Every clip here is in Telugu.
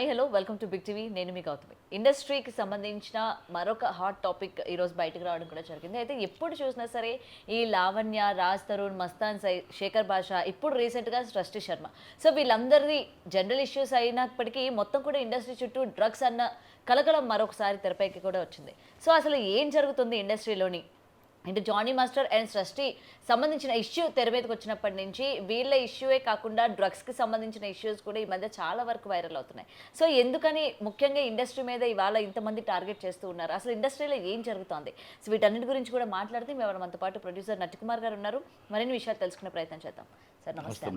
Hi hello welcome to big TV. నేను మీ గౌతమి. ఇండస్ట్రీకి సంబంధించిన మరొక హాట్ టాపిక్ ఈరోజు బయటకు రావడం కూడా జరిగింది. అయితే ఎప్పుడు చూసినా సరే ఈ లావణ్య, రాజ్ తరుణ్, మస్తాన్ సై, శేఖర్ భాష, ఇప్పుడు రీసెంట్గా సృష్టి శర్మ. సో వీళ్ళందరిది జనరల్ ఇష్యూస్ అయినప్పటికీ మొత్తం కూడా ఇండస్ట్రీ చుట్టూ డ్రగ్స్ అన్న కలకలం మరొకసారి తెరపైకి కూడా వచ్చింది. సో అసలు ఏం జరుగుతుంది ఇండస్ట్రీలోని, అంటే జానీ మాస్టర్ అండ్ సృష్టి సంబంధించిన ఇష్యూ తెర మీదకి వచ్చినప్పటి నుంచి వీళ్ళ ఇష్యూయే కాకుండా డ్రగ్స్కి సంబంధించిన ఇష్యూస్ కూడా ఈ మధ్య చాలా వరకు వైరల్ అవుతున్నాయి. సో ఎందుకని ముఖ్యంగా ఇండస్ట్రీ మీద ఇవాళ ఇంతమంది టార్గెట్ చేస్తూ ఉన్నారు, అసలు ఇండస్ట్రీలో ఏం జరుగుతోంది? సో వీటన్నిటి గురించి కూడా మాట్లాడితే మేము మనతో పాటు ప్రొడ్యూసర్ నట్టికుమార్ గారు ఉన్నారు. మరిన్ని విషయాలు తెలుసుకునే ప్రయత్నం చేద్దాం. సార్ నమస్తే.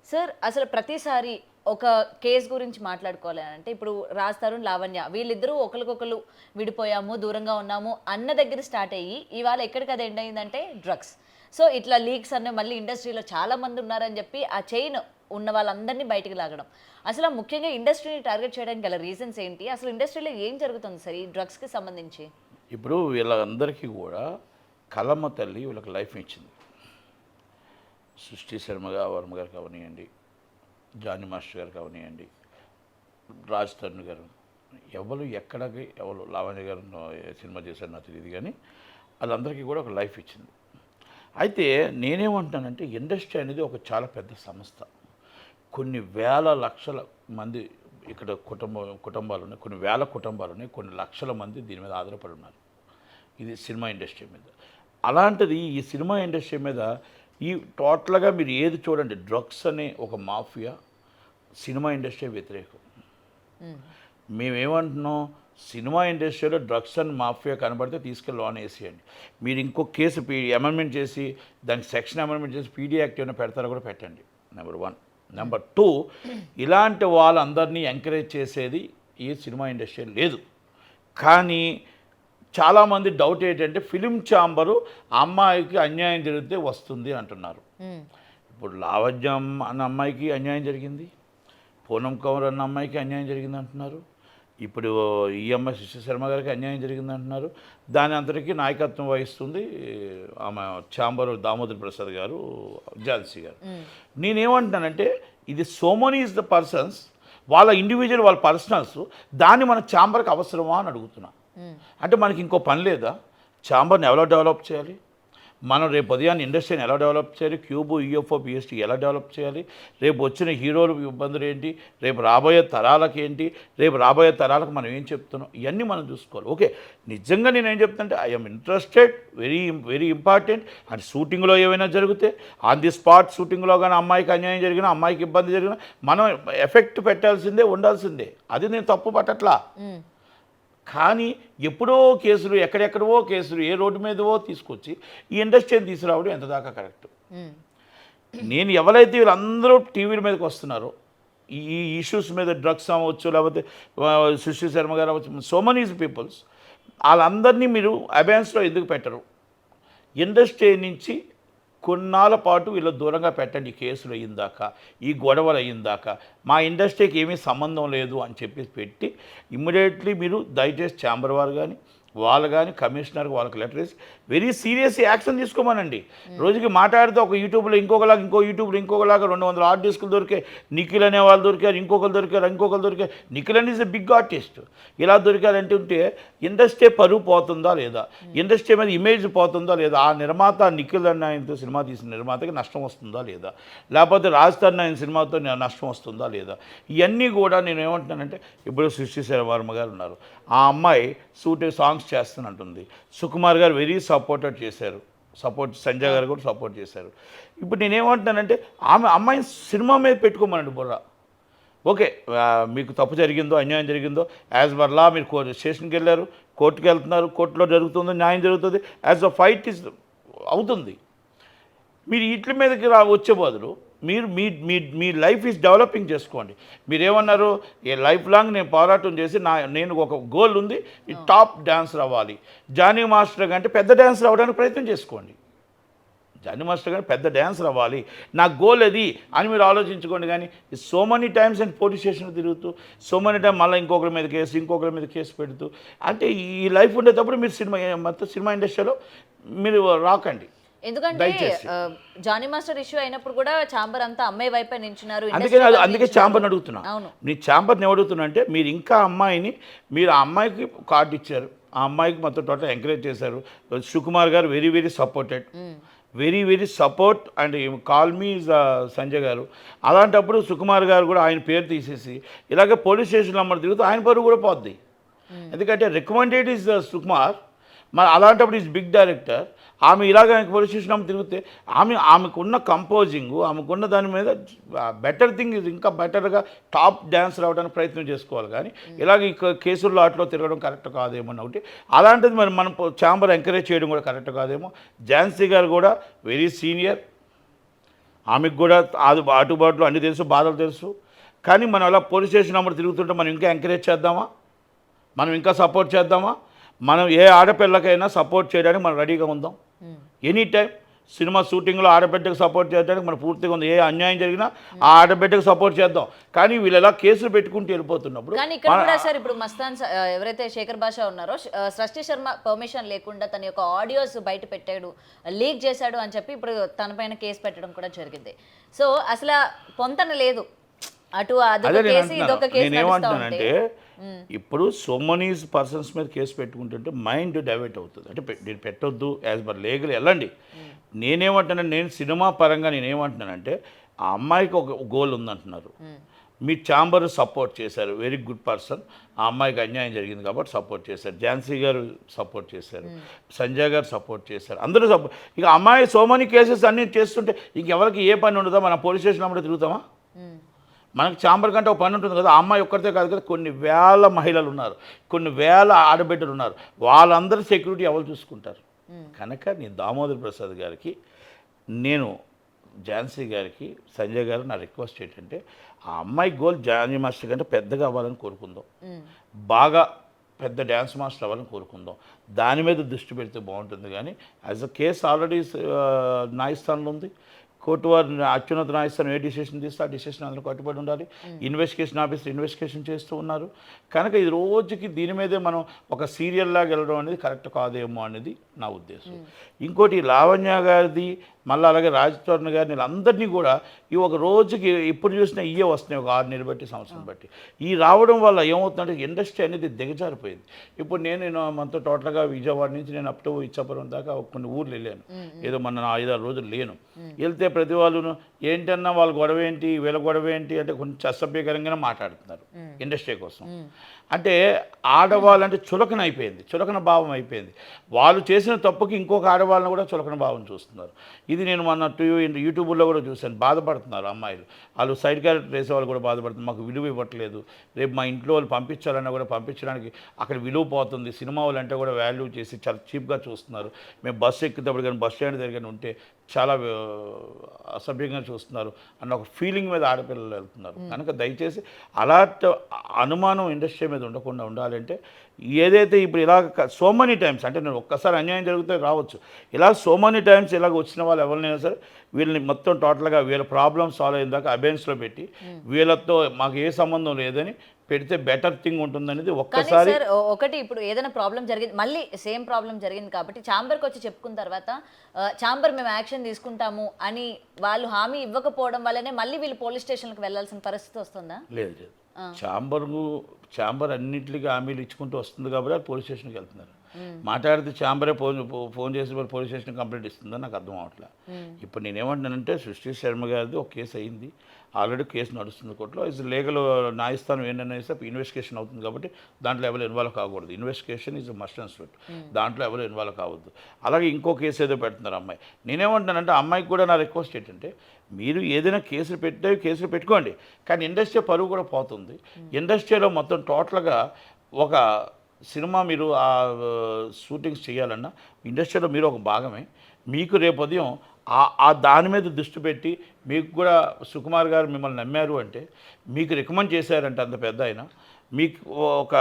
సార్, అసలు ప్రతిసారి ఒక కేసు గురించి మాట్లాడుకోవాలి అంటే ఇప్పుడు రాజ్ తరుణ్, లావణ్య వీళ్ళిద్దరూ ఒకరికొకరు విడిపోయాము, దూరంగా ఉన్నాము అన్న దగ్గర స్టార్ట్ అయ్యి ఇవాళ ఎక్కడికి అది ఎండ్ అయిందంటే డ్రగ్స్. సో ఇట్లా లీక్స్ అన్న మళ్ళీ ఇండస్ట్రీలో చాలా మంది ఉన్నారని చెప్పి ఆ చైన్ ఉన్న వాళ్ళందరినీ బయటికి లాగడం. అసలు ముఖ్యంగా ఇండస్ట్రీని టార్గెట్ చేయడానికి గల రీజన్స్ ఏంటి? అసలు ఇండస్ట్రీలో ఏం జరుగుతుంది సార్ ఈ డ్రగ్స్కి సంబంధించి? ఇప్పుడు వీళ్ళందరికీ కూడా కలమ్మ తల్లి వీళ్ళకి లైఫ్ ఇచ్చింది. సృష్టి వర్మ గారు కావనియండి, జానీ మాస్టర్ గారు కావనియండి, రాజ్ తరుణ్ గారు, ఎవరు లావణ్య గారు సినిమా చేశారు నాకు తెలియదు, కానీ వాళ్ళందరికీ కూడా ఒక లైఫ్ ఇచ్చింది. అయితే నేనేమంటానంటే ఇండస్ట్రీ అనేది ఒక చాలా పెద్ద సంస్థ. కొన్ని వేల లక్షల మంది ఇక్కడ కుటుంబాలు ఉన్నాయి, కొన్ని వేల కుటుంబాలు ఉన్నాయి, కొన్ని లక్షల మంది దీని మీద ఆధారపడి ఉన్నారు, ఇది సినిమా ఇండస్ట్రీ మీద. అలాంటిది ఈ సినిమా ఇండస్ట్రీ మీద ఈ టోటల్గా మీరు ఏది చూడండి, డ్రగ్స్ అనే ఒక మాఫియా సినిమా ఇండస్ట్రీ వ్యతిరేకం. మేమేమంటున్నాం, సినిమా ఇండస్ట్రీలో డ్రగ్స్ అండ్ మాఫియా కనబడితే తీసుకెళ్ళి లోన్ వేసేయండి. మీరు ఇంకో కేసు అమెండ్మెంట్ చేసి దానికి సెక్షన్ అమెండ్మెంట్ చేసి పీడీ యాక్ట్ ఏమైనా పెడతారో కూడా పెట్టండి. నెంబర్ 1. నెంబర్ 2, ఇలాంటి వాళ్ళందరినీ ఎంకరేజ్ చేసేది ఈ సినిమా ఇండస్ట్రీ లేదు. కానీ చాలామంది డౌట్ ఏంటంటే ఫిలిం ఛాంబరు అమ్మాయికి అన్యాయం జరిగితే వస్తుంది అంటున్నారు. ఇప్పుడు లావణ్యం అన్న అమ్మాయికి అన్యాయం జరిగింది, పూనం కౌర్ అన్న అమ్మాయికి అన్యాయం జరిగింది అంటున్నారు, ఇప్పుడు ఈ అమ్మాయి సృష్టి శర్మ గారికి అన్యాయం జరిగింది అంటున్నారు. దాని అంతటికీ నాయకత్వం వహిస్తుంది ఆమె ఛాంబరు దామోదర్ ప్రసాద్ గారు, జాన్సీ గారు. నేనేమంటున్నానంటే ఇది so many is the persons, వాళ్ళ ఇండివిజువల్, వాళ్ళ పర్సనల్స్, దాన్ని మన ఛాంబర్కి అవసరమా అని అడుగుతున్నా. అంటే మనకి ఇంకో పని లేదా? ఛాంబర్ని ఎలా డెవలప్ చేయాలి, మనం రేపు ఉదయాన్ని ఇండస్ట్రీని ఎలా డెవలప్ చేయాలి, క్యూబ్, ఈఎఫ్ఓ, పిఎస్టీ ఎలా డెవలప్ చేయాలి, రేపు వచ్చిన హీరోలు ఇబ్బందులు ఏంటి, రేపు రాబోయే తరాలకు ఏంటి, రేపు రాబోయే తరాలకు మనం ఏం చెప్తున్నాం, ఇవన్నీ మనం చూసుకోవాలి. ఓకే, నిజంగా నేనేం చెప్తానంటే I'm interested, very very important. And షూటింగ్లో ఏమైనా జరిగితే ఆన్ ది స్పాట్ షూటింగ్లో కానీ అమ్మాయికి అన్యాయం జరిగినా, అమ్మాయికి ఇబ్బంది జరిగినా మనం ఎఫెక్ట్ పెట్టాల్సిందే, ఉండాల్సిందే. అది నేను తప్పు పట్టట్లా. కానీ ఎప్పుడో కేసులు, ఎక్కడెక్కడవో కేసులు, ఏ రోడ్డు మీదవో తీసుకొచ్చి ఈ ఇండస్ట్రీని తీసుకురావడం ఎంత దాకా కరెక్ట్? నేను ఎవరైతే వీళ్ళందరూ టీవీల మీదకి వస్తున్నారో ఈ ఇష్యూస్ మీద, డ్రగ్స్ అవ్వచ్చు, లేకపోతే సృష్టి శర్మ గారు అవ్వచ్చు, సో మెనీ పీపుల్స్, వాళ్ళందరినీ మీరు అబయాన్స్లో ఎందుకు పెట్టరు? ఇండస్ట్రీ నుంచి కొన్నాళ్ళ పాటు వీళ్ళు దూరంగా పెట్టండి. కేసులు అయ్యిందాక, ఈ గొడవలు అయ్యిందాక, మా ఇండస్ట్రీకి ఏమీ సంబంధం లేదు అని చెప్పి పెట్టి ఇమ్మీడియట్లీ మీరు దయచేసి ఛాంబర్ వారు కానీ వాళ్ళు కానీ కమిషనర్కి వాళ్ళకి లెటర్ వేసి వెరీ సీరియస్ యాక్షన్ తీసుకోమనండి. రోజుకి మాట్లాడితే ఒక యూట్యూబ్లో ఇంకొకలాగా, ఇంకో యూట్యూబ్లో ఇంకొకలాగా 200 హార్డ్ డిస్కులు దొరికాయి, నిఖిల్ అనే వాళ్ళు దొరికారు, ఇంకొకరు దొరికారు. నిఖిల్ అని ఈజ్ ఎ బిగ్ ఆర్టిస్ట్. ఇలా దొరికారంటుంటే ఇండస్ట్రీ పరువు పోతుందా లేదా, ఇండస్ట్రీ మీద ఇమేజ్ పోతుందా లేదా, ఆ నిర్మాత నిఖిల్ అన్న ఆయనతో సినిమా తీసిన నిర్మాతకి నష్టం వస్తుందా లేదా, లేకపోతే రాజ్ తరుణ్ ఆయన సినిమాతో నష్టం వస్తుందా లేదా, ఇవన్నీ కూడా నేను ఏమంటున్నానంటే, ఇప్పుడు సృష్టి వర్మ గారు ఉన్నారు, ఆ అమ్మాయి సాంగ్స్ చేస్తున్నట్టుంది, సుకుమార్ గారు వెరీ సపోర్ట్ చేశారు, సంజయ్ గారు కూడా సపోర్ట్ చేశారు. ఇప్పుడు నేనేమంటున్నానంటే అమ్మాయిని సినిమా మీద పెట్టుకోమనండి బుర్ర. ఓకే, మీకు తప్పు జరిగిందో, అన్యాయం జరిగిందో, యాజ్ పర్ లా మీరు స్టేషన్కి వెళ్ళారు, కోర్టుకి వెళ్తున్నారు, కోర్టులో జరుగుతుందో న్యాయం జరుగుతుంది, యాజ్ అ ఫైట్ ఇస్ అవుతుంది. మీరు వీటి మీదకి వచ్చే బదులు మీరు మీ లైఫ్ ఈజ్ డెవలపింగ్ చేసుకోండి. మీరేమన్నారు, ఏ లైఫ్ లాంగ్ నేను పోరాటం చేసి నేను ఒక గోల్ ఉంది, ఈ టాప్ డాన్సర్ అవ్వాలి. జానీ మాస్టర్ కంటే పెద్ద డాన్సర్ అవ్వడానికి ప్రయత్నం చేసుకోండి. జానీ మాస్టర్ కానీ పెద్ద డాన్సర్ అవ్వాలి, నా గోల్ అది అని మీరు ఆలోచించుకోండి. కానీ so many times and police స్టేషన్కి తిరుగుతూ, సో మెనీ టైం మళ్ళీ ఇంకొకరి మీద కేసు పెడుతూ, అంటే ఈ లైఫ్ ఉండేటప్పుడు మీరు సినిమా ఇండస్ట్రీలో మీరు రాకండి. ఎందుకంటే దయచేసి. జానీ మాస్టర్ ఇష్యూ అయినప్పుడు కూడా చాంబర్ అంతా అమ్మాయి వైపే నించున్నారు. అందుకే ఛాంబర్ని అడుగుతున్నా. అవును. నీ ఛాంబర్ని అడుగుతున్నా అంటే మీరు ఇంకా అమ్మాయిని మీరు ఆ అమ్మాయికి కార్డు ఇచ్చారు, ఆ అమ్మాయికి మొత్తం టోటల్ ఎంకరేజ్ చేశారు. సుకుమార్ గారు very very supported, very very support and call me Sanjay గారు. అలాంటప్పుడు సుకుమార్ గారు కూడా ఆయన పేరు తీసేసి ఇలాగే పోలీస్ స్టేషన్ నెంబర్ తిరుగుతూ ఆయన పరువు కూడా పోద్ది. ఎందుకంటే రికమెండెడ్ ఈజ్ సుకుమార్, మరి అలాంటప్పుడు ఈజ్ బిగ్ డైరెక్టర్. ఆమె ఇలాగ పోలీస్ స్టేషన్ ఆమె తిరిగితే ఆమెకున్న కంపోజింగ్, ఆమెకున్న దాని మీద బెటర్ థింగ్ ఇది ఇంకా బెటర్గా టాప్ డ్యాన్స్ రావడానికి ప్రయత్నం చేసుకోవాలి. కానీ ఇలాగ ఈ కేసుల్లో ఆటలో తిరగడం కరెక్ట్ కాదేమో అని ఒకటి. అలాంటిది మరి మనం ఛాంబర్ ఎంకరేజ్ చేయడం కూడా కరెక్ట్ కాదేమో. ఝాన్సీ గారు కూడా వెరీ సీనియర్, ఆమెకు కూడా అటుబాట్లు అన్నీ తెలుసు, బాధలు తెలుసు. కానీ మనం అలా పోలీస్ స్టేషన్ నెంబర్ తిరుగుతుంటే మనం ఇంకా ఎంకరేజ్ చేద్దామా, మనం ఇంకా సపోర్ట్ చేద్దామా? మనం ఏ ఆడపిల్లకైనా సపోర్ట్ చేయడానికి మనం రెడీగా ఉందాం. ఎనీ టైం సినిమా షూటింగ్లో ఆడబిడ్డకు సపోర్ట్ చేయడానికి మనం పూర్తిగా ఉంది. ఏ అన్యాయం జరిగినా ఆ ఆడబిడ్డకు సపోర్ట్ చేద్దాం. కానీ వీళ్ళు ఎలా కేసులు పెట్టుకుంటూ వెళ్ళిపోతున్నప్పుడు కానీ ఇక్కడ కూడా సార్ ఇప్పుడు మస్తాన్ ఎవరైతే శేఖర్ భాష ఉన్నారో సృష్టి శర్మ పర్మిషన్ లేకుండా తన యొక్క ఆడియోస్ బయట పెట్టాడు, లీక్ చేశాడు అని చెప్పి ఇప్పుడు తన పైన కేసు పెట్టడం కూడా జరిగింది. సో అసలు పొంతన లేదు, అటు అదొక కేసు ఇదొక కేసు. నేనేమంటున్నానంటే ఇప్పుడు సో మెనీ పర్సన్స్ మీద కేసు పెట్టుకుంటుంటే మైండ్ డైవర్ట్ అవుతుంది. అంటే నేను పెట్టొద్దు, యాజ్ పర్ లీగల్ వెళ్ళండి. నేనేమంటున్నాను, నేను సినిమా పరంగా నేనేమంటున్నానంటే ఆ అమ్మాయికి ఒక గోల్ ఉందంటున్నారు. మీ ఛాంబర్ సపోర్ట్ చేశారు, వెరీ గుడ్ పర్సన్. ఆ అమ్మాయికి అన్యాయం జరిగింది కాబట్టి సపోర్ట్ చేశారు. ఝాన్సీ గారు సపోర్ట్ చేశారు, సంజయ్ గారు సపోర్ట్ చేశారు, అందరూ సపోర్ట్. ఇక అమ్మాయి సో మెనీ కేసెస్ అన్నీ చేస్తుంటే ఇంకెవరికి ఏ పని ఉండదా? మన పోలీస్ స్టేషన్ అప్పుడు తిరుగుతామా? మనకు ఛాంబర్ కంటే ఒక పని ఉంటుంది కదా. ఆ అమ్మాయి ఒక్కరితే కాదు కదా, కొన్ని వేల మహిళలు ఉన్నారు, కొన్ని వేల ఆడబిడ్డలు ఉన్నారు, వాళ్ళందరూ సెక్యూరిటీ ఎవరు చూసుకుంటారు? కనుక నేను దామోదర్ ప్రసాద్ గారికి, నేను ఝాన్సీ గారికి, సంజయ్ గారు నా రిక్వెస్ట్ ఏంటంటే ఆ అమ్మాయి గోల్ జానీ మాస్టర్ కంటే పెద్దగా అవ్వాలని కోరుకుందాం, బాగా పెద్ద డ్యాన్స్ మాస్టర్ అవ్వాలని కోరుకుందాం. దాని మీద దృష్టి పెడితే బాగుంటుంది. కానీ యాజ్ అ కేసు ఆల్రెడీ న్యాయస్థానంలో ఉంది. కోర్టు వారు అత్యున్నత న్యాయస్థానం ఏ డిసిషన్ తీస్తే ఆ డిసిషన్ అందరూ కట్టుబడి ఉండాలి. ఇన్వెస్టిగేషన్ ఆఫీసర్ ఇన్వెస్టిగేషన్ చేస్తూ ఉన్నారు. కనుక ఇది రోజుకి దీని మీదే మనం ఒక సీరియల్ లాగా వెళ్ళడం అనేది కరెక్ట్ కాదేమో అనేది నా ఉద్దేశం. ఇంకోటి లావణ్య గారిది, మళ్ళీ అలాగే రాజతరుణ్ గారిని, వీళ్ళందరినీ కూడా ఈ ఒక రోజుకి ఇప్పుడు చూసినా ఇవే వస్తున్నాయి, ఒక 6 నెలలు బట్టి, సంవత్సరం బట్టి. ఈ రావడం వల్ల ఏమవుతుందంటే ఇండస్ట్రీ అనేది దిగజారిపోయింది. ఇప్పుడు నేను మనతో టోటల్గా విజయవాడ నుంచి నేను అప్ టు ఇచ్చాపురం దాకా కొన్ని ఊర్లు వెళ్ళాను. ఏదో మన 5-6 రోజులు లేను. వెళ్తే ప్రతి వాళ్ళు ఏంటన్నా వాళ్ళ గొడవ ఏంటి, వీళ్ళ గొడవ ఏంటి అంటే కొంచెం అసభ్యకరంగానే మాట్లాడుతున్నారు ఇండస్ట్రీ కోసం. అంటే ఆడవాళ్ళంటే చులకన అయిపోయింది, చులకన భావం అయిపోయింది. వాళ్ళు చేసిన తప్పుకి ఇంకొక ఆడవాళ్ళని కూడా చులకన భావం చూస్తున్నారు. ఇది నేను మొన్న యూట్యూబ్లో కూడా చూశాను. బాధపడుతున్నారు అమ్మాయిలు, వాళ్ళు సైడ్ క్యారెక్టర్ వేసే వాళ్ళు కూడా బాధపడుతున్నారు. మాకు విలువ ఇవ్వట్లేదు, రేపు మా ఇంట్లో వాళ్ళు పంపించాలన్నా కూడా పంపించడానికి అక్కడ విలువ పోతుంది. సినిమా వాళ్ళు అంటే కూడా వాల్యూ చేసి చాలా చీప్గా చూస్తున్నారు. మేము బస్సు ఎక్కుతప్పుడు కానీ బస్ స్టాండ్ దగ్గర ఉంటే చాలా అసభ్యంగా చూస్తున్నారు అన్న ఒక ఫీలింగ్ మీద ఆడపిల్లలు వెళ్తున్నారు. కనుక దయచేసి అలాంటి అనుమానం ఇండస్ట్రీ మీద ఉండకుండా ఉండాలంటే ఏదైతే ఇప్పుడు ఇలా సో మెనీ టైమ్స్, అంటే నేను ఒక్కసారి అన్యాయం జరిగితే రావచ్చు, ఇలా సో మెనీ టైమ్స్ ఇలాగ వచ్చిన వాళ్ళు ఎవరినైనా సరే వీళ్ళని మొత్తం టోటల్గా వీళ్ళ ప్రాబ్లమ్ సాల్వ్ అయిన దాకా అబెన్స్లో పెట్టి వీళ్ళతో మాకు ఏ సంబంధం లేదని పెడితే బెటర్ థింగ్ ఉంటుందనేది ఒక్కసారి. ఒకటి ఇప్పుడు ఏదైనా ప్రాబ్లం జరిగింది, మళ్ళీ సేమ్ ప్రాబ్లం జరిగింది కాబట్టి ఛాంబర్కి వచ్చి చెప్పుకున్న తర్వాత ఛాంబర్ మేము యాక్షన్ తీసుకుంటాము అని వాళ్ళు హామీ ఇవ్వకపోవడం వల్లనే మళ్ళీ వీళ్ళు పోలీస్ స్టేషన్కి వెళ్ళాల్సిన పరిస్థితి వస్తుందా? లేదు లేదు, ఛాంబర్ అన్నింటికి హామీలు ఇచ్చుకుంటూ వస్తుంది కాబట్టి పోలీస్ స్టేషన్కి వెళ్తున్నారు. మాట్లాడితే ఛాంబరే ఫోన్ చేసి పోలీస్ స్టేషన్ కంప్లైంట్ ఇస్తుందని నాకు అర్థం అవట్లేదు. ఇప్పుడు నేనేమంటున్నానంటే సృష్టి శర్మ గారిది ఒక కేసు అయింది, ఆల్రెడీ కేసు నడుస్తుంది కోర్టులో. ఇది లీగల్ న్యాయస్థానం ఏంటనే ఇన్వెస్టిగేషన్ అవుతుంది కాబట్టి దాంట్లో ఎవరు ఇన్వాల్వ్ కాకూడదు. Investigation is must and sweet, దాంట్లో ఎవరు ఇన్వాల్వ్ కావద్దు. అలాగే ఇంకో కేసు ఏదో పెడుతున్నారు అమ్మాయి. నేనేమంటున్నానంటే అమ్మాయికి కూడా నా రిక్వెస్ట్ ఏంటంటే మీరు ఏదైనా కేసులు పెట్టుకోండి, కానీ ఇండస్ట్రీ పరువు కూడా పోతుంది. ఇండస్ట్రీలో మొత్తం టోటల్గా ఒక సినిమా మీరు ఆ షూటింగ్స్ చేయాలన్నా ఇండస్ట్రీలో మీరు ఒక భాగమే. మీకు రేపు ఉదయం ఆ దాని మీద దృష్టి పెట్టి మీకు కూడా సుకుమార్ గారు మిమ్మల్ని నమ్మారు అంటే, మీకు రికమెండ్ చేశారంటే అంత పెద్ద ఆయన, మీకు ఒక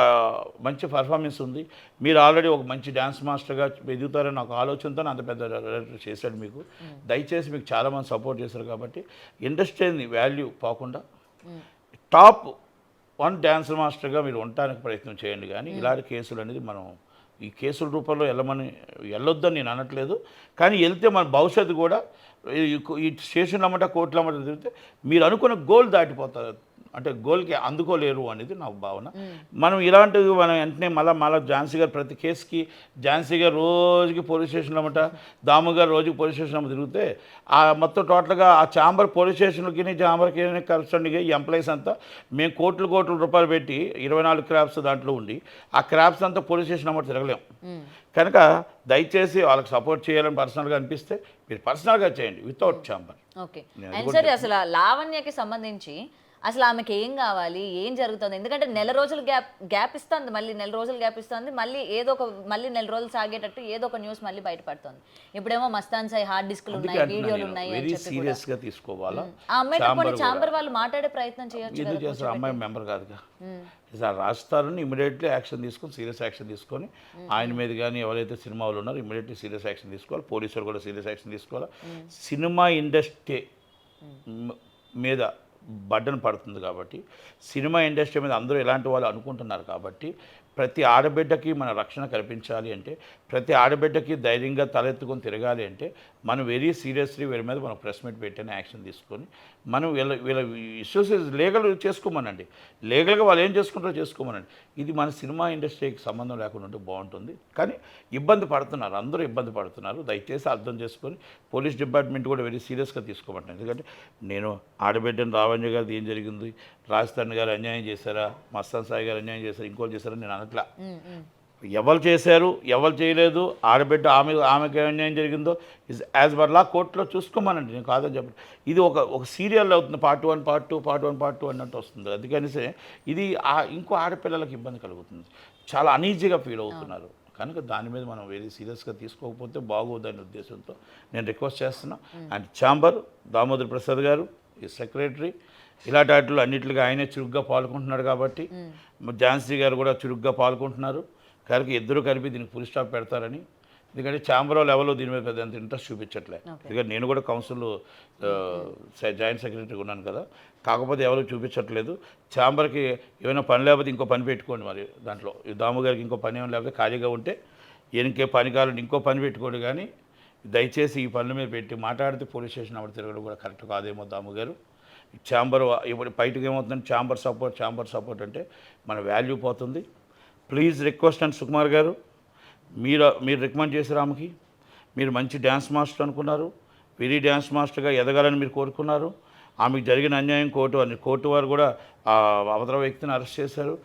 మంచి పర్ఫార్మెన్స్ ఉంది, మీరు ఆల్రెడీ ఒక మంచి డ్యాన్స్ మాస్టర్గా ఎదుగుతారని ఒక ఆలోచనతో అంత పెద్ద డైరెక్టర్ చేశాడు మీకు. దయచేసి మీకు చాలామంది సపోర్ట్ చేశారు కాబట్టి ఇండస్ట్రీని వాల్యూ పోకుండా టాప్ 1 డ్యాన్స్ మాస్టర్గా మీరు ఉండటానికి ప్రయత్నం చేయండి. కానీ ఇలాంటి కేసులు అనేది మనం ఈ కేసుల రూపంలో వెళ్ళొద్దని నేను అనట్లేదు, కానీ వెళ్తే మన భవిష్యత్తు కూడా ఈ స్టేషన్లు అమ్మట కోర్టులు అమ్మట తిరిగితే మీరు అనుకున్న గోల్ దాటిపోతారు, అంటే గోల్కి అందుకోలేరు అనేది నా భావన. మనం ఇలాంటివి మనం వెంటనే మళ్ళీ ఝాన్సీ గారు ప్రతి కేసుకి ఝాన్సీ గారు రోజుకి పోలీస్ స్టేషన్లో అమ్మట, దాము గారు రోజుకి పోలీస్ స్టేషన్ అమ్మ తిరిగితే ఆ మొత్తం టోటల్గా ఆ ఛాంబర్ పోలీస్ స్టేషన్కి ఛాంబర్కి కరప్షన్కి ఎంప్లాయీస్ అంతా మేము కోట్ల రూపాయలు పెట్టి 24 క్రాప్స్ దాంట్లో ఉండి ఆ క్రాప్స్ అంతా పోలీస్ స్టేషన్ అమ్మట తిరగలేం. కనుక దయచేసి వాళ్ళకి సపోర్ట్ చేయాలని పర్సనల్గా అనిపిస్తే మీరు పర్సనల్గా చేయండి వితౌట్ ఛాంబర్. ఓకే. అండ్ సరే అసలు లావణ్యకి సంబంధించి అసలు ఆమెకి ఏం కావాలి, ఏం జరుగుతుంది? ఎందుకంటే నెల రోజులు గ్యాప్ ఇస్తుంది, మళ్ళీ నెల రోజులు గ్యాప్ ఇస్తుంది, మళ్ళీ మళ్ళీ నెల రోజులు సాగేటట్టు ఏదో ఒక న్యూస్ మళ్ళీ బయటపడుతుంది. ఇప్పుడేమో మస్తాన్ సాయి హార్డ్ డిస్క్లు ఉన్నాయి, వీడియోలు ఉన్నాయి అని చెప్పి సీరియస్గా తీసుకోవాలా. ఆ అమ్మాయితో కొన్ని ఛాంబర్ వాళ్ళు మాట్లాడే ప్రయత్నం చేయొచ్చు. ఎందుకు చేస్తారు? అమ్మాయి మెంబర్ కాదుగా, సార్ రాస్తారని ఇమీడియట్లీ యాక్షన్ తీసుకొని సీరియస్ యాక్షన్ తీసుకొని ఆయన మీద కానీ ఎవరైతే సినిమా వాళ్ళు ఉన్నారో ఇమీడియట్లీ సీరియస్ యాక్షన్ తీసుకోవాలి. పోలీసులు కూడా సీరియస్ యాక్షన్ తీసుకోవాలి. సినిమా ఇండస్ట్రీ మీద బడ్డను పడుతుంది కాబట్టి, సినిమా ఇండస్ట్రీ మీద అందరూ ఎలాంటి వాళ్ళు అనుకుంటున్నారు కాబట్టి, ప్రతి ఆడబిడ్డకి మన రక్షణ కల్పించాలి అంటే, ప్రతి ఆడబిడ్డకి ధైర్యంగా తలెత్తుకొని తిరగాలి అంటే మనం వెరీ సీరియస్లీ వీళ్ళ మీద మనం ప్రెస్ మీట్ పెట్టిన యాక్షన్ తీసుకొని మనం వీళ్ళ ఇష్యూస్ లీగల్ చేసుకోమనండి. లీగల్గా వాళ్ళు ఏం చేసుకుంటారో చేసుకోమనండి. ఇది మన సినిమా ఇండస్ట్రీకి సంబంధం లేకుండా ఉంటే బాగుంటుంది. కానీ ఇబ్బంది పడుతున్నారు, అందరూ ఇబ్బంది పడుతున్నారు. దయచేసి అర్థం చేసుకొని పోలీస్ డిపార్ట్మెంట్ కూడా వెరీ సీరియస్గా తీసుకోమంటున్నాను. ఎందుకంటే నేను ఆడబిడ్డను రావణ్య గారిది ఏం జరిగింది, రాజస్థాన్ గారు అన్యాయం చేశారా, మస్తాన్ సాయి గారు అన్యాయం చేశారు, ఇంకోటి చేశారని నేను అనట్లా. ఎవరు చేశారు ఎవరు చేయలేదు, ఆడబిడ్డ ఆమెకి అన్యాయం జరిగిందో ఇస్ యాజ్ పర్ లా కోర్టులో చూసుకోమనండి, నేను కాదని చెప్పండి. ఇది ఒక సీరియల్ అవుతుంది, పార్ట్ 1 పార్ట్ 2 అన్నట్టు వస్తుంది. అందుకనిసే ఇది ఇంకో ఆడపిల్లలకు ఇబ్బంది కలుగుతుంది, చాలా అనీజీగా ఫీల్ అవుతున్నారు. కనుక దాని మీద మనం వెరీ సీరియస్గా తీసుకోకపోతే బాగోదనే ఉద్దేశంతో నేను రిక్వెస్ట్ చేస్తున్నా. అండ్ ఛాంబర్ దామోదర్ ప్రసాద్ గారు ఈ సెక్రటరీ, ఇలాంటి వాటిలో అన్నింటిగా ఆయనే చురుగ్గా పాల్గొంటున్నాడు కాబట్టి, ఝాన్సీ గారు కూడా చురుగ్గా పాల్గొంటున్నారు. కనుక ఇద్దరు కలిపి దీనికి ఫుల్ స్టాప్ పెడతారని. ఎందుకంటే ఛాంబర్ లెవెల్లో దీని మీద పెద్ద ఇంట్రెస్ట్ చూపించట్లే. ఎందుకంటే నేను కూడా కౌన్సిల్ జాయింట్ సెక్రటరీగా ఉన్నాను కదా, కాకపోతే ఎవరు చూపించట్లేదు. ఛాంబర్కి ఏమైనా పని లేకపోతే ఇంకో పని పెట్టుకోండి. మరి దాంట్లో దాము గారికి ఇంకో పని ఏమైనా లేకపోతే ఖాళీగా ఉంటే ఇంకే పని కావాలంటే ఇంకో పని పెట్టుకోండి. కానీ దయచేసి ఈ పనుల మీద పెట్టి మాట్లాడితే పోలీస్ స్టేషన్ అప్పుడు తిరగడం కూడా కరెక్ట్ కాదేమో. దాము గారు ఛాంబర్ ఇప్పుడు బయటకు ఏమవుతుందంటే ఛాంబర్ సపోర్ట్ అంటే మన వాల్యూ పోతుంది. ప్లీజ్ రిక్వెస్ట్ అండ్ సుకుమార్ గారు, మీరు రికమెండ్ చేశారు ఆమెకి, మీరు మంచి డ్యాన్స్ మాస్టర్ అనుకున్నారు, వెరీ డ్యాన్స్ మాస్టర్గా ఎదగాలని మీరు కోరుకున్నారు. ఆమెకు జరిగిన అన్యాయం కోర్టు వారు కూడా అవతల వ్యక్తిని అరెస్ట్ చేశారు.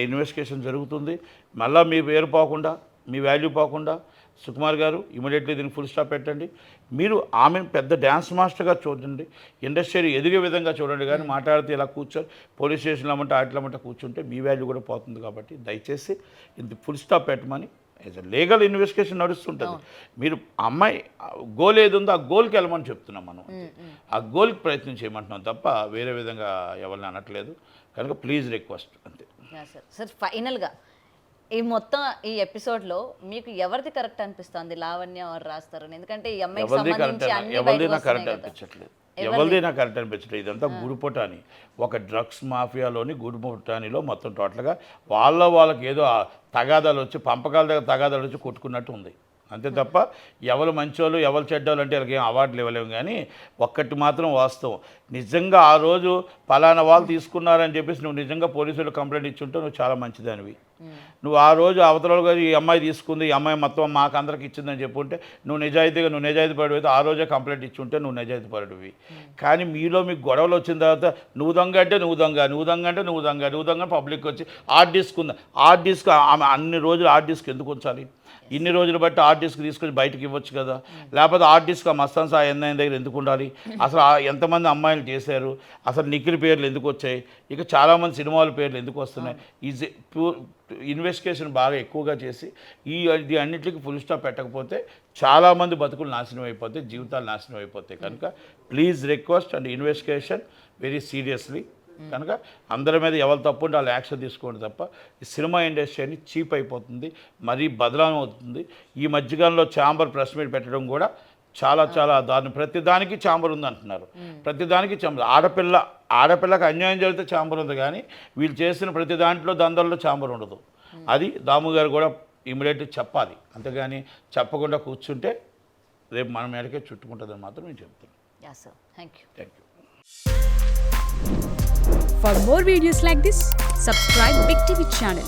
ఇన్వెస్టిగేషన్ జరుగుతుంది. మళ్ళీ మీ పేరు పోకుండా, మీ వాల్యూ పోకుండా సుకుమార్ గారు ఇమీడియట్లీ దీనికి ఫుల్ స్టాప్ పెట్టండి. మీరు ఆమెను పెద్ద డ్యాన్స్ మాస్టర్గా చూడండి, ఇండస్ట్రీ ఎదిగే విధంగా చూడండి. కానీ మాట్లాడితే ఇలా కూర్చొని పోలీస్ స్టేషన్లో అమ్మంటే ఆటలమ్మంటే కూర్చుంటే మీ వాల్యూ కూడా పోతుంది. కాబట్టి దయచేసి ఇది ఫుల్ స్టాప్ పెట్టమని యాజ్ అ లీగల్ ఇన్వెస్టిగేషన్ నడుస్తుంటుంది. మీరు అమ్మాయి గోల్ ఏది ఉందో ఆ గోల్కి వెళ్ళమని చెప్తున్నాం మనం, ఆ గోల్కి ప్రయత్నం చేయమంటున్నాం తప్ప వేరే విధంగా ఎవరిని అనట్లేదు. కనుక ప్లీజ్ రిక్వెస్ట్ అంతే. సార్ ఫైనల్గా ఈ మొత్తం ఈ ఎపిసోడ్లో మీకు ఎవరిది కరెక్ట్ అనిపిస్తుంది, లావణ్య ఎవరు రాస్తారని? ఎందుకంటే ఈ అమ్మాయికి సంబంధించి ఎవరిది నాకు కరెక్ట్ అనిపించట్లేదు. ఇదంతా గుడిపుటాని, ఒక డ్రగ్స్ మాఫియాలోని గుడిపుటానిలో మొత్తం టోటల్గా వాళ్ళకి ఏదో తగాదాలు వచ్చి పంపకాల దగ్గర తగాదాలు వచ్చి కొట్టుకున్నట్టు ఉంది అంతే తప్ప ఎవరు మంచోళ్ళు ఎవరు చెడ్డోళ్ళు అంటే వాళ్ళకి ఏం అవార్డులు ఇవ్వలేము. కానీ ఒక్కటి మాత్రం వాస్తవం, నిజంగా ఆ రోజు పలానా వాళ్ళు తీసుకున్నారని చెప్పేసి నువ్వు నిజంగా పోలీసులు కంప్లైంట్ ఇచ్చుంటే నువ్వు చాలా మంచిదానివి. నువ్వు ఆ రోజు అవతల గారు ఈ అమ్మాయి తీసుకుంది, ఈ అమ్మాయి మొత్తం మాకు అందరికి ఇచ్చిందని చెప్పుంటే నువ్వు నిజాయితీ పరుడు అయితే ఆ రోజే కంప్లైంట్ ఇచ్చుంటే నువ్వు నిజాయితీ పరుడివి. కానీ మీకు గొడవలు వచ్చిన తర్వాత నువ్వు దొంగ అంటే నువ్వు దొంగ పబ్లిక్ వచ్చి హార్డ్ డిస్క్ ఉంది, హార్డ్ డిస్క్ ఆమె అన్ని రోజులు హార్డ్ డిస్క్ ఎందుకు ఉంచాలి? ఇన్ని రోజులు బట్టి హార్డ్ డిస్క్ తీసుకొని బయటకు ఇవ్వచ్చు కదా. లేకపోతే హార్డ్ డిస్క్ ఆ మస్తాన్ సాయి దగ్గర ఎందుకు ఉండాలి? అసలు ఎంతమంది అమ్మాయిలు చేశారు? అసలు నిఖిల్ పేర్లు ఎందుకు వచ్చాయి? ఇక చాలామంది సినిమాల పేర్లు ఎందుకు వస్తున్నాయి? ఈజ్ ఇన్వెస్టిగేషన్ బాగా ఎక్కువగా చేసి ఇది అన్నిటికీ ఫుల్ స్టాప్ పెట్టకపోతే చాలామంది బతుకులు నాశనం అయిపోతాయి, జీవితాలు నాశనం అయిపోతాయి. కనుక please request and investigation very seriously. కనుక అందరి మీద ఎవరు తప్పు ఉంటే వాళ్ళు యాక్షన్ తీసుకోండి తప్ప ఈ సినిమా ఇండస్ట్రీ అని చీప్ అయిపోతుంది, మరీ బదలాం అవుతుంది. ఈ మధ్యకాలంలో ఛాంబర్ ప్రెస్ మీట్ పెట్టడం కూడా చాలా దాని ప్రతిదానికి ఛాంబర్ ఉంది అంటున్నారు. ప్రతిదానికి ఛాంబర్, ఆడపిల్లకి అన్యాయం జరిగితే ఛాంబర్ ఉంది, కానీ వీళ్ళు చేసిన ప్రతి దాంట్లో దందల్లో ఛాంబర్ ఉండదు. అది దాము గారు కూడా ఇమీడియట్ చెప్పాలి, అంతేగాని చెప్పకుండా కూర్చుంటే రేపు మన మేడకే చుట్టుకుంటుందని మాత్రం నేను చెప్తున్నాను. Yeah sir, thank you. Thank you. For more videos like this, subscribe Big TV channel.